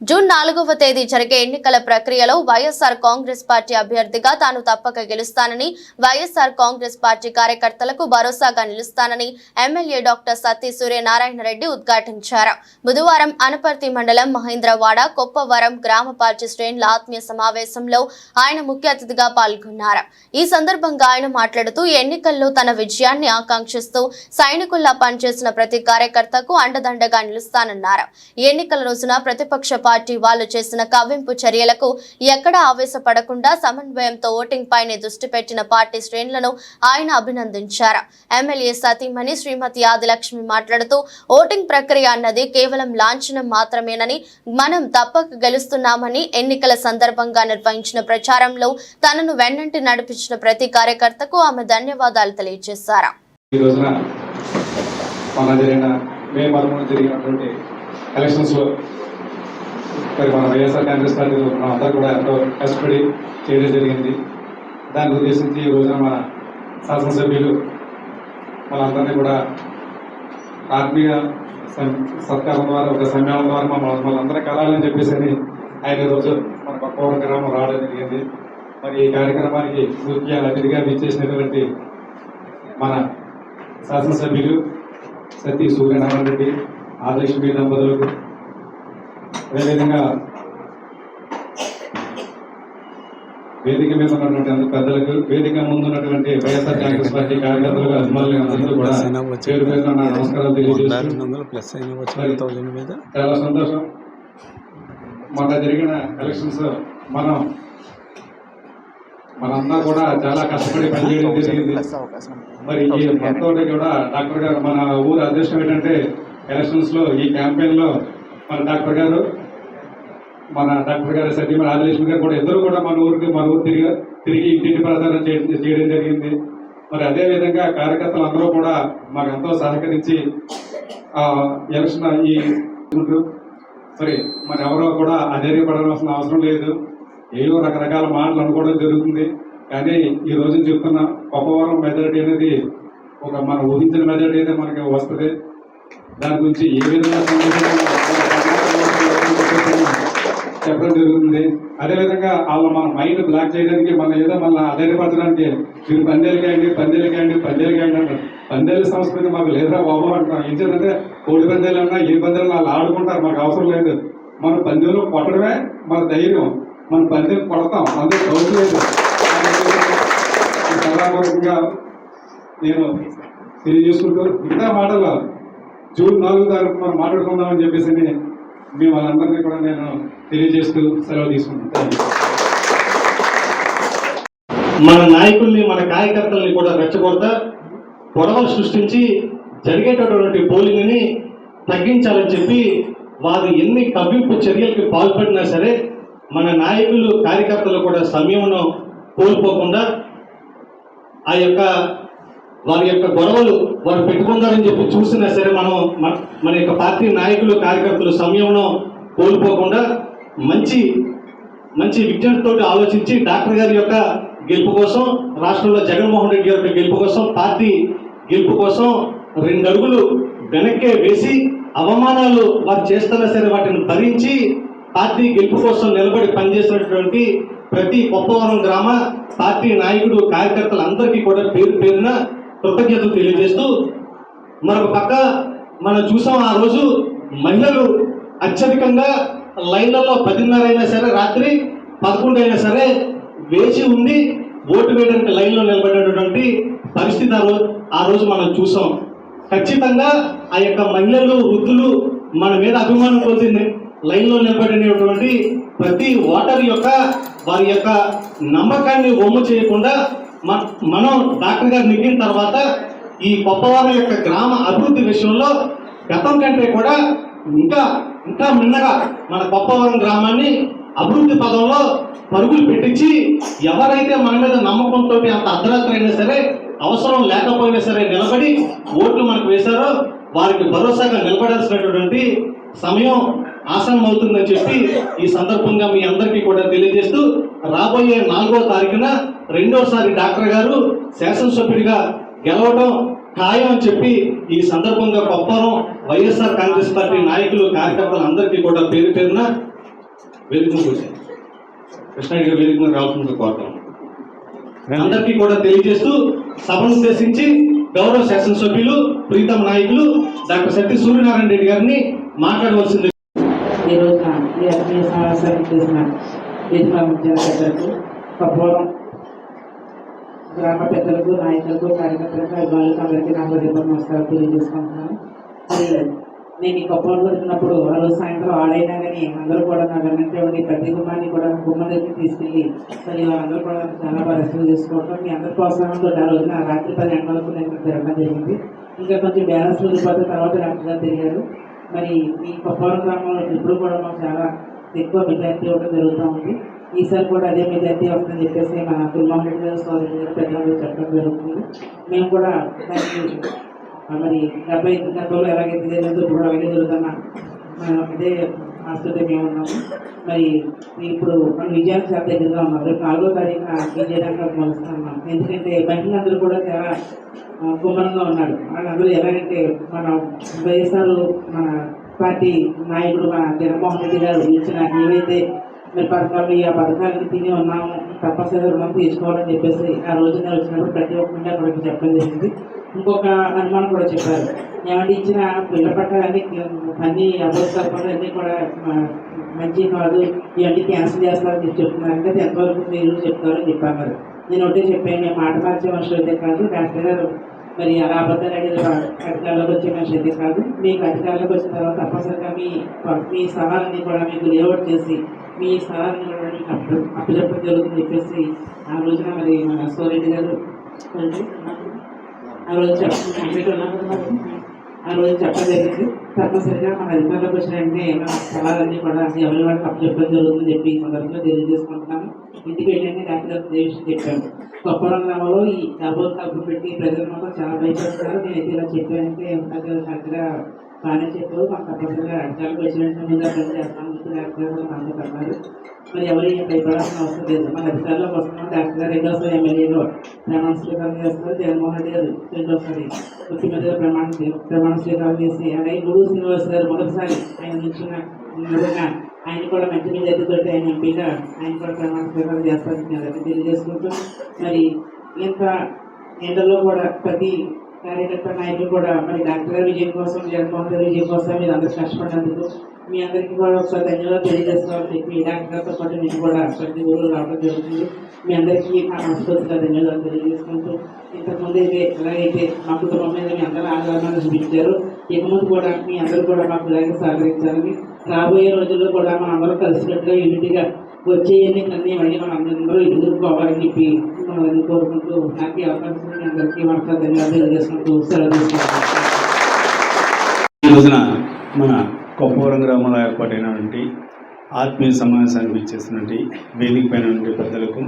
June 4వ తేదీ జరిగే ఎన్నికల ప్రక్రియలో వైఎస్ఆర్ కాంగ్రెస్ పార్టీ అభ్యర్థిగా తాను తప్పక గెలుస్తానని, వైఎస్ఆర్ కాంగ్రెస్ పార్టీ కార్యకర్తలకు భరోసాగా నిలుస్తానని ఎమ్మెల్యే డాక్టర్ సత్తి సూర్యనారాయణ రెడ్డి ఉద్ఘాటించారు. బుధవారం అనపర్తి మండలం మహేంద్రవాడ కొప్పవరం గ్రామ పార్టీ శ్రేణుల ఆత్మీయ సమావేశంలో ఆయన ముఖ్య అతిథిగా పాల్గొన్నారు. ఈ సందర్భంగా ఆయన మాట్లాడుతూ ఎన్నికల్లో తన విజయాన్ని ఆకాంక్షిస్తూ సైనికుల్లా పనిచేసిన ప్రతి కార్యకర్తకు అండదండగా నిలుస్తానన్నారు. ఈ ఎన్నికల రోజున ప్రతిపక్ష పార్టీ వాళ్ళు చేసిన కవ్వింపు చర్యలకు ఎక్కడా ఆవేశపడకుండా సమన్వయంతో ఓటింగ్ పైనే దృష్టి పెట్టిన పార్టీ శ్రేణులను ఆయన అభినందించారు. ఎమ్మెల్యే సతీమణి శ్రీమతి ఆదిలక్ష్మి మాట్లాడుతూ ఓటింగ్ ప్రక్రియ అన్నది కేవలం లాంఛనం మాత్రమేనని, మనం తప్పక గెలుస్తున్నామని, ఎన్నికల సందర్భంగా నిర్వహించిన ప్రచారంలో తనను వెన్నంటి నడిపించిన ప్రతి కార్యకర్తకు ఆమె ధన్యవాదాలు తెలియజేశారు. మరి మన వైఎస్ఆర్ కాంగ్రెస్ పార్టీ అందరూ కూడా ఎంతో కష్టపడి చేయడం జరిగింది. దాన్ని ఉద్దేశించి ఈ రోజున మన శాసనసభ్యులు మనందరినీ కూడా ఆత్మీయ సత్కారం ద్వారా ఒక సమ్మేళనం ద్వారా మమ్మల్ని అందరూ కలాలని చెప్పేసి ఆయన ఈరోజు మన కొప్పవరం గ్రామం రావడం జరిగింది. మరి ఈ కార్యక్రమానికి ముఖ్య అతిథిగా విచ్చేసినటువంటి మన శాసనసభ్యులు సత్తి సూర్యనారాయణ రెడ్డి, ఆదిలక్ష్మి దంపతులకు, అదేవిధంగా వేదిక మీద ఉన్నటువంటి పెద్దలకు, వేదిక ముందు ఉన్నటువంటి వైఎస్ఆర్ కాంగ్రెస్ పార్టీ కార్యకర్తలకు, అభిమానులకు కూడా పేరు పేరున నమస్కారాలు తెలియజేస్తూ చాలా సంతోషం. మొన్న జరిగిన ఎలక్షన్స్ మనంతా కూడా చాలా కష్టపడి పనిచేయడం జరిగింది. మరి ఈ మొత్తం కూడా డాక్టర్ గారు మన ఊరు అదృష్టం ఏంటంటే ఎలక్షన్స్ లో ఈ క్యాంపెయిన్ లో మన డాక్టర్ గారు సత్యమణి ఆదిలక్ష్మి గారు కూడా ఇద్దరు కూడా మన ఊరు తిరిగి ఇంటింటి ప్రచారం చేయడం జరిగింది. మరి అదేవిధంగా కార్యకర్తలు అందరూ కూడా మాకు ఎంతో సహకరించి ఎలక్షన్ మరి ఎవరో కూడా అధైర్యపడాల్సిన అవసరం లేదు. ఏవో రకరకాల మాటలు అనుకోవడం జరుగుతుంది. కానీ ఈ రోజు చెప్తున్నా కొప్పవరం మెజారిటీ అనేది మన ఊహించిన మెజారిటీ అయితే మనకి వస్తుంది. దాని గురించి ఏ విధంగా చెప్పడం జరుగుతుంది. అదేవిధంగా వాళ్ళ మన మైండ్ బ్లాక్ చేయడానికి ఏదో మళ్ళీ అధైర్యపరచడానికి మీరు పందేలు అంటారు. పందేల సంస్కృతి మాకు లేదా బాబు అంటాం. ఏం చేద్దంటే కోడి పందేలు అన్నా ఏ పందేలు వాళ్ళు ఆడుకుంటారు, మాకు అవసరం లేదు. మన పందేలు కొట్టడమే మన ధైర్యం. మన పందేలు కొడతాం, అందరూ డౌట్ లేదు. సభాపూర్వకంగా నేను తెలియజేసుకుంటూ ఇంకా మాటలు జూన్ 4వ తారీఖు మనం మాట్లాడుకుందామని చెప్పేసి మేము వాళ్ళందరినీ కూడా నేను తెలియజేస్తూ సెలవు తీసుకుంటాను. మన నాయకుల్ని, మన కార్యకర్తల్ని కూడా రెచ్చగొడతా గొడవలు సృష్టించి జరిగేటటువంటి పోలింగ్ని తగ్గించాలని చెప్పి వారు ఎన్ని కవ్వింపు చర్యలకి పాల్పడినా సరే మన నాయకులు, కార్యకర్తలు కూడా సమయంను కోల్పోకుండా వారి యొక్క గొడవలు వారు పెట్టుకుంటారని చెప్పి చూసినా సరే మన యొక్క పార్టీ నాయకులు, కార్యకర్తలు సమయంలో కోల్పోకుండా మంచి విజ్ఞతతో ఆలోచించి డాక్టర్ గారి యొక్క గెలుపు కోసం, రాష్ట్రంలో జగన్మోహన్ రెడ్డి గారి గెలుపు కోసం, పార్టీ గెలుపు కోసం 2 అడుగులు వెనక్కే వేసి అవమానాలు వారు చేస్తున్నా సరే వాటిని భరించి పార్టీ గెలుపు కోసం నిలబడి పనిచేసినటువంటి ప్రతి కొప్పవరం గ్రామ పార్టీ నాయకుడు, కార్యకర్తలందరికీ కూడా పేరు పేరున కృతజ్ఞతలు తెలియజేస్తూ, మరొక పక్క మనం చూసాం ఆ రోజు మహిళలు అత్యధికంగా లైన్లలో 10:30 అయినా సరే, రాత్రి 11 అయినా సరే వేచి ఉండి ఓటు వేయడానికి లైన్లో నిలబడినటువంటి పరిస్థితి ఆ రోజు మనం చూసాం. ఖచ్చితంగా ఆ యొక్క మహిళలు, వృద్ధులు మన మీద అభిమానం కోల్చింది లైన్లో నిలబడినటువంటి ప్రతి ఓటర్ వారి యొక్క నమ్మకాన్ని ఒమ్ము చేయకుండా మనం డాక్టర్ గారు నెగ్గిన తర్వాత ఈ కొప్పవరం యొక్క గ్రామ అభివృద్ధి విషయంలో గతం కంటే కూడా ఇంకా మిన్నగా మన కొప్పవరం గ్రామాన్ని అభివృద్ధి పదంలో పరుగులు పెట్టించి ఎవరైతే మన మీద నమ్మకంతో అంత అర్ధరాత్రి అయినా సరే, అవసరం లేకపోయినా సరే నిలబడి ఓట్లు మనకు వేశారో వారికి భరోసాగా నిలబడాల్సినటువంటి సమయం ఆసన్నమవుతుందని చెప్పి ఈ సందర్భంగా మీ అందరికీ కూడా తెలియజేస్తూ, రాబోయే 4వ తారీఖున రెండోసారి డాక్టర్ గారు శాసనసభ్యుడిగా గెలవడం ఖాయం అని చెప్పి ఈ సందర్భంగా కొప్పవరం వైఎస్ఆర్ కాంగ్రెస్ పార్టీ నాయకులు, కార్యకర్తలు అందరికీ కూడా పేరు పేరున వేదికకు వచ్చారు. కృష్ణారెడ్డి గారు వేదిక మీద రావాల్సిందిగా కోరుతాం. అందరికీ కూడా తెలియజేస్తూ సభను ఉద్దేశించి గౌరవ శాసనసభ్యులు ప్రీతమ నాయకులు డాక్టర్ సత్తి సూర్యనారాయణ రెడ్డి గారిని మాట్లాడవలసింది. ఈ రోజున ఈ ఆత్మీయ సమావేశానికి చేసిన వేదిక ముఖ్య పెద్దలకు, కపోలం గ్రామ పెద్దలకు, నాయకులకు, కార్యకర్తలకు, అభిమానులకు అందరికీ నా హృదయపూర్వక నమస్కారాలు తెలియజేసుకుంటున్నాను. మరి నేను ఈ కపోలం వచ్చినప్పుడు ఆ రోజు సాయంత్రం ఆడైనా కానీ అందరూ కూడా నా వెనంటే ఉండి ప్రతి గుమ్మాన్ని కూడా గుమ్మ దగ్గరికి తీసుకెళ్ళి మరి వాళ్ళందరూ కూడా చాలా బాగా రెస్పాన్స్ చేసుకోవడం, మీ అందరి ప్రోత్సాహంతో ఆ రోజున రాత్రి 10 గంటల వరకు నేను తిరగడం జరిగింది. ఇంకా కొంచెం బ్యాలెన్స్ వెళ్ళిపోతే తర్వాత డాక్టర్ గారు తిరిగారు. మరి ఈ కొప్పవరం గ్రామంలో ఇప్పుడు కూడా మాకు చాలా ఎక్కువ మెజార్టీ ఇవ్వడం జరుగుతూ ఉంది. ఈసారి కూడా అదే మెజార్టీ వస్తుందని చెప్పేసి మన కుల్మోహన్ రెడ్డి గారు, సోదరుడు గారు, పెద్దలు చెప్పడం జరుగుతుంది. మేము కూడా దానికి మరి గతంలో ఎలాగైతే జరిగిందో ఇప్పుడు అలాగే జరుగుతున్నా అదే ఆస్తుతే మేము ఉన్నాము. మరి ఇప్పుడు మన విజయానికి చాలా దగ్గరగా ఉన్నాం. రేపు 4వ తారీఖున విజయడానికి మలుస్తున్నాం. ఎందుకంటే మహిళలందరూ కూడా చాలా గుమ్మరంగా ఉన్నారు. వాళ్ళందరూ ఎలాగంటే మన వైఎస్ఆర్ మన పార్టీ నాయకుడు మన జగన్మోహన్ రెడ్డి గారు ఇచ్చిన ఏవైతే మరి పథకాలు ఆ పథకాలకి తిని ఉన్నాము, తప్పనిసరిగా రుణం తీసుకోవాలని చెప్పేసి ఆ రోజున వచ్చినప్పుడు ప్రతి ఒక్కరికి అక్కడికి చెప్పడం జరిగింది. ఇంకొక అనుమానం కూడా చెప్పారు, ఏమంటే ఇచ్చిన పిల్ల పట్టాలన్నీ అన్ని అభోత్సవాలు అన్నీ కూడా మంచి కాదు, ఇవన్నీ క్యాన్సిల్ చేస్తారని చెప్తున్నారంటే అది ఎంతవరకు మీరు చెప్తారని చెప్పారు. నేను ఒకటే చెప్పాను, మేము మాట మార్చే మనుషులు అయితే కాదు, డాక్టర్ గారు మరి అలా అబద్ధాలు అడిగి అధికారంలోకి వచ్చే మనిషి అయితే కాదు. మీకు అధికారంలోకి వచ్చిన తర్వాత తప్పనిసరిగా మీ సవాళ్ళని కూడా మీకు లేఅవుట్ చేసి మీ స్థలాన్ని కూడా మీకు అప్పచెప్పడం జరుగుతుందని చెప్పేసి ఆ రోజున మరి మన సోరెడ్డి గారు ఆ రోజు చెప్పడం జరిగింది. తప్పనిసరిగా మన అధికారంలోకి వచ్చిన వెంటనే మన స్థలాలన్నీ కూడా ఎవరి వాళ్ళకి అప్పచెప్పడం జరుగుతుందని చెప్పి ఈ సందర్భంగా తెలియజేసుకుంటున్నాను. ఇంటికి వెళ్ళండి డాక్టర్ గారు విషయం చెప్పాను. కొప్పరం గ్రామంలో ఈ డబుల్ కప్పు పెట్టి ప్రజలు మాత్రం చాలా భయపడుతున్నారు. నేనైతే ఇలా చెప్పానంటే కరెక్ట్గా బాగానే చెప్పారు. మాకు తప్పనిసరిగా అధికారులకు వచ్చినట్టు ముందు అర్థం చేస్తాను డాక్టర్ అన్నారు. మరి ఎవరు భయపడాల్సిన అవసరం లేదు. మన అధికారులకు వస్తున్నాం. డాక్టర్ గారు రెండోసారి ఎమ్మెల్యేలో ప్రమాణ స్వీకారం చేస్తారు. జగన్మోహన్ రెడ్డి గారు రెండోసారి ముఖ్యమంత్రిగా ప్రమాణ స్వీకారం చేసి అలాగే గురు శ్రీనివాస్ గారు మొదటిసారి ఆయన నిలిచిన విధంగా ఆయన కూడా మంచి మెజార్టీతో ఆయన ఎంపీగా ఆయన కూడా ప్రమాణ స్వీకారం చేస్తారని తెలియజేసుకుంటూ మరి ఇంత ఎండలో కూడా ప్రతి కార్యకర్త నాయకులు కూడా మరి డాక్టర్ గారి విజయం కోసం, జగన్మోహన్ గారి విజయం కోసం మీరు అందరూ కష్టపడినందుకు మీ అందరికీ కూడా ఒకసారి ధన్యవాదాలు తెలియజేస్తామని చెప్పి డాక్టర్ గారితో పాటు మీకు కూడా ప్రతి ఊరు రావడం జరుగుతుంది. మీ అందరికీ నా మనస్ఫూర్తిగా ధన్యవాదాలు తెలియజేసుకుంటూ ఇంతకుముందు అయితే ఎలాగైతే మా కుటుంబం మీద మీ అందరూ ఆదరణ చూపించారు, ఇక ముందు కూడా మీ అందరూ కూడా మాకు ఇలాగే సహకరించాలని, రాబోయే రోజుల్లో కూడా మనం అందరూ కలిసినట్టుగా యూనిటీగా వచ్చే ఎన్నికలన్నీ మళ్ళీ మనం అందరూ ఎదుర్కోవాలని చెప్పి మనం కోరుకుంటూ నాకు అవకాశం అందరికీ మనసు ధన్యవాదాలు తెలియజేసుకుంటూ సెలవు తీసుకుంటాం. ఈ రోజున మన కొప్పవరం గ్రామంలో ఏర్పాటైనటువంటి ఆత్మీయ సమావేశానికి ఇచ్చేసినటువంటి వేదిక పైన పెద్దలకు,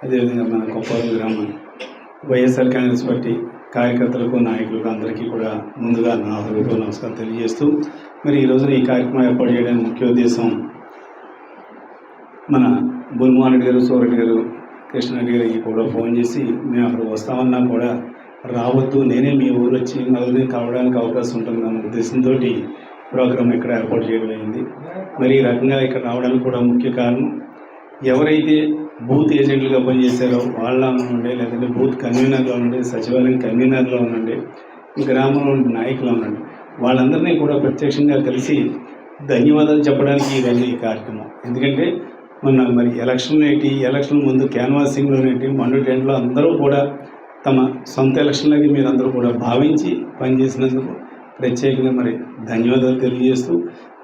అదేవిధంగా మన కొప్పవరం గ్రామం వైఎస్ఆర్ కాంగ్రెస్ పార్టీ కార్యకర్తలకు, నాయకులకు అందరికీ కూడా ముందుగా నా హృదయపూర్వక నమస్కారం తెలియజేస్తూ మరి ఈ రోజున ఈ కార్యక్రమం ఏర్పాటు చేయడానికి ముఖ్య ఉద్దేశం మన బుల్మోహన్ రెడ్డి గారు, సోరెడ్డి గారు, కృష్ణారెడ్డి గారికి కూడా ఫోన్ చేసి మేము అక్కడ వస్తామన్నా కూడా రావద్దు, నేనే మీ ఊరు వచ్చి నలుగురిని కలవడానికి అవకాశం ఉంటుందన్న ఉద్దేశంతో ప్రోగ్రాం ఇక్కడ ఏర్పాటు చేయడం అయింది. మరి ఈ రకంగా ఇక్కడ రావడానికి కూడా ముఖ్య కారణం ఎవరైతే బూత్ ఏజెంట్లుగా పనిచేశారో వాళ్ళ ఉండే, లేదంటే బూత్ కన్వీనర్లో ఉండే, సచివాలయం కన్వీనర్లో ఉండండి, గ్రామంలో ఉండే నాయకులు ఉండండి, వాళ్ళందరినీ కూడా ప్రత్యక్షంగా కలిసి ధన్యవాదాలు చెప్పడానికి ఇవన్నీ ఈ కార్యక్రమం. ఎందుకంటే మరి ఎలక్షన్ ముందు క్యాన్వాసింగ్లోనేంటి మండు టెంట్లో అందరూ కూడా తమ సొంత ఎలక్షన్లకి మీరందరూ కూడా భావించి పనిచేసినందుకు ప్రత్యేకంగా మరి ధన్యవాదాలు తెలియజేస్తూ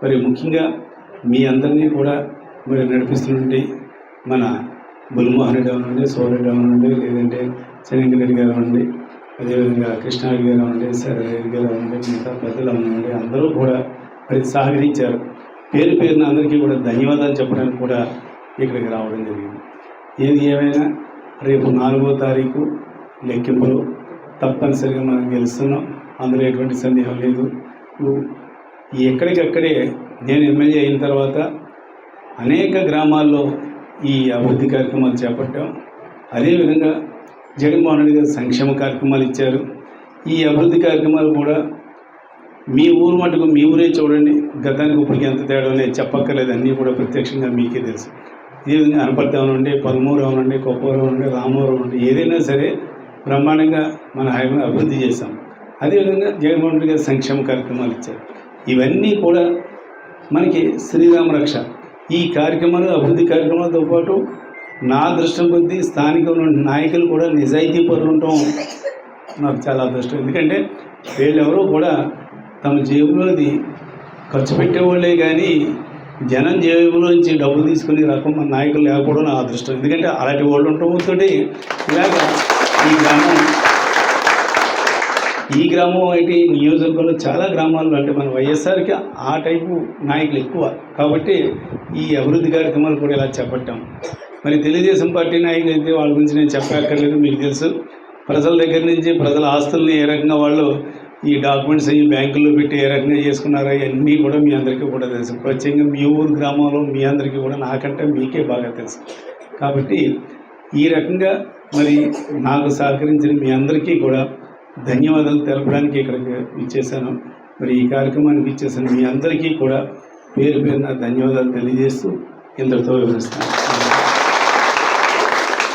మరి ముఖ్యంగా మీ అందరినీ కూడా మరి నడిపిస్తున్నటువంటి మన బుల్మోహన్ రెడ్డి అవనండి, సోరెడ్డి అవనండి, లేదంటే శనిరెడ్డి గారు అవ్వండి, అదేవిధంగా కృష్ణారెడ్డి గారు అవ్వండి, సరెడ్డి గారు అవ్వండి, మిగతా పెద్దలు అవ్వండి, అందరూ కూడా మరి సహకరించారు. పేరు పేరున అందరికీ కూడా ధన్యవాదాలు చెప్పడానికి కూడా ఇక్కడికి రావడం జరిగింది. ఏది ఏమైనా రేపు 4వ తారీఖు లెక్కింపులు తప్పనిసరిగా మనం గెలుస్తున్నాం, అందులో ఎటువంటి సందేహం లేదు. ఎక్కడికక్కడే నేను ఎమ్మెల్యే అయిన తర్వాత అనేక గ్రామాల్లో ఈ అభివృద్ధి కార్యక్రమాలు చేపట్టాం. అదేవిధంగా జగన్మోహన్ రెడ్డి గారు సంక్షేమ కార్యక్రమాలు ఇచ్చారు. ఈ అభివృద్ధి కార్యక్రమాలు కూడా మీ ఊరు మటుకు మీ ఊరే చూడండి, గతానికి ఇప్పటికి ఎంత తేడా నేను చెప్పక్కర్లేదు, అన్నీ కూడా ప్రత్యక్షంగా మీకే తెలుసు. ఇదే విధంగా అనపర్తి అవనండి, పదమూరు అవనండి, కొప్పవరం అవనండి, రామవరం అవనండి, ఏదైనా సరే బ్రహ్మాండంగా మన హయాంలో అభివృద్ధి చేశాం. అదేవిధంగా జగన్మోహన్ రెడ్డి గారు సంక్షేమ కార్యక్రమాలు ఇచ్చారు. ఇవన్నీ కూడా మనకి శ్రీరామ రక్ష. ఈ కార్యక్రమాలు అభివృద్ధి కార్యక్రమాలతో పాటు నా దృష్టం కొద్దీ స్థానిక నాయకులు కూడా నిజాయితీ పరులు ఉండటం నాకు చాలా అదృష్టం. ఎందుకంటే వీళ్ళెవరూ కూడా తమ జేబులోది ఖర్చు పెట్టేవాళ్ళే కానీ జనం జేబులోంచి డబ్బులు తీసుకునే రకం మన నాయకులు లేకపోవడం నా అదృష్టం. ఎందుకంటే అలాంటి వాళ్ళు ఉండటంతో ఇలాగ ఈ గ్రామం అయితే నియోజకవర్గంలో చాలా గ్రామాల్లో అంటే మన వైఎస్ఆర్కి ఆ టైపు నాయకులు ఎక్కువ కాబట్టి ఈ అభివృద్ధి కార్యక్రమాలు కూడా ఇలా చేపట్టాం. మరి తెలుగుదేశం పార్టీ నాయకులు అయితే వాళ్ళ గురించి నేను చెప్పక్కర్లేదు, మీకు తెలుసు. ప్రజల దగ్గర నుంచి ప్రజల ఆస్తుల్ని ఏ రకంగా వాళ్ళు ఈ డాక్యుమెంట్స్ అయ్యి బ్యాంకుల్లో పెట్టి ఏ రకంగా చేసుకున్నారో ఇవన్నీ కూడా మీ అందరికీ కూడా తెలుసు. ప్రత్యేకంగా మీ ఊరు గ్రామంలో మీ అందరికీ కూడా నాకంటే మీకే బాగా తెలుసు. కాబట్టి ఈ రకంగా మరి నాకు సహకరించిన మీ అందరికీ కూడా ధన్యవాదాలు తెలపడానికి ఇక్కడికి ఇచ్చేసాను. మరి ఈ కార్యక్రమానికి ఇచ్చేసాను మీ అందరికీ కూడా పేరు పేరున ధన్యవాదాలు తెలియజేస్తూ ఇంతటితో వివరిస్తాను.